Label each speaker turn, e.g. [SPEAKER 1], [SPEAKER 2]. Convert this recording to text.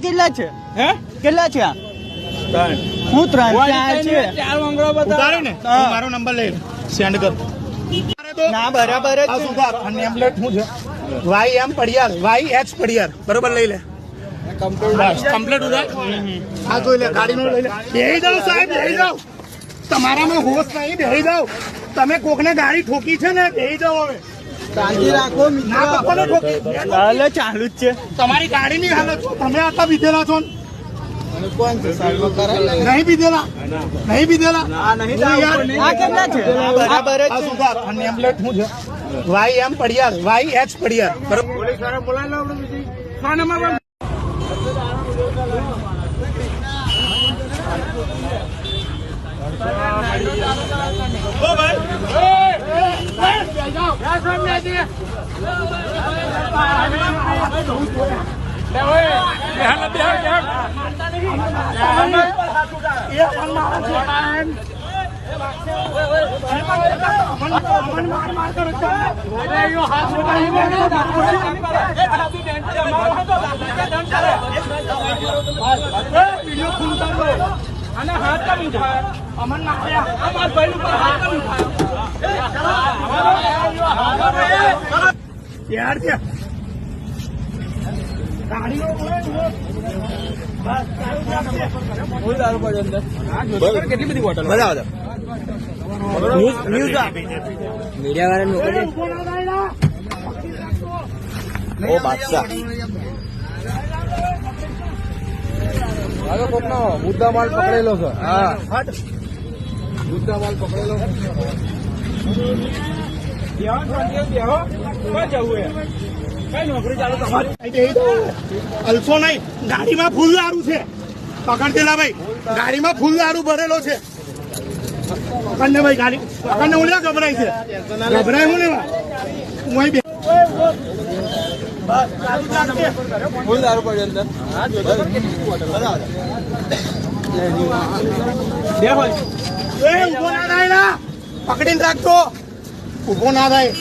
[SPEAKER 1] કેટલા છે?
[SPEAKER 2] હે
[SPEAKER 1] કેટલા છે? હું 3 4 છે.
[SPEAKER 2] 4 મંગળો બતાવ્યો ને મારો નંબર લઈ સેન્ડ કર.
[SPEAKER 1] ના બરાબર જ છે.
[SPEAKER 2] સુધાર અને નેમ પ્લેટ શું છે? વાય એમ પડિયાર, વાય એચ પડિયાર, બરોબર લઈ લે. કમ્પ્લીટ ઉધાર. આ જોઈ લે, ગાડીનો લઈ લે. બેહી જાઓ સાહેબ, બેહી જાઓ. તમારામાં હોશ નહીં, બેહી જાઓ. તમે કોકને ગાડી ઠોકી છે ને, બેહી જાઓ હવે.
[SPEAKER 1] શાંતિ રાખો
[SPEAKER 2] ના તો કોને ઠોકી?
[SPEAKER 1] હાલે ચાલુ જ છે.
[SPEAKER 2] તમારી ગાડીની હાલત જો, તમે આટલા પીધેલા છો ને?
[SPEAKER 1] કોણ છે સાહેબ?
[SPEAKER 2] નહીં પીધેલા, નહીં પીધેલા.
[SPEAKER 1] આ કેટલા છે? બરાબર જ
[SPEAKER 2] આ
[SPEAKER 1] છે.
[SPEAKER 2] સુધાર અને નેમ પ્લેટ શું છે? વાય એમ પડિયાર, વાય એચ પડિયાર, બરોબર. પોલીસ વાળા બોલાવી લો આપણે બીજી. હા નંબર અને હાથ કમ ઉઠાય અમન માર્યા અમાર ભાઈ ઉપર હાથ કમ ઉઠાય યાર કે ગાડીનો બોલ દારૂ પડ્યો અંદર કેટલી બધી બોટલ બધા ન્યૂઝ મીડિયા વાળા ઓ બાદશાહ કોકનો મુદ્દા માલ પકડેલો છે. હા મુદ્દા માલ પકડેલો અલ્ફો નહીં, ગાડીમાં ફૂલ દારૂ છે. પકડ દેલા ભાઈ, ગાડીમાં ફૂલ દારૂ ભરેલો છે. પકડને ભાઈ, ગાડી પકડને. હું ગભરાય છે, ગભરાય હું લેવા ફૂલ દારૂ પડ્યો અંદર. ઉભો ના થાય, પકડીને રાખતો. ઉભો ના થાય.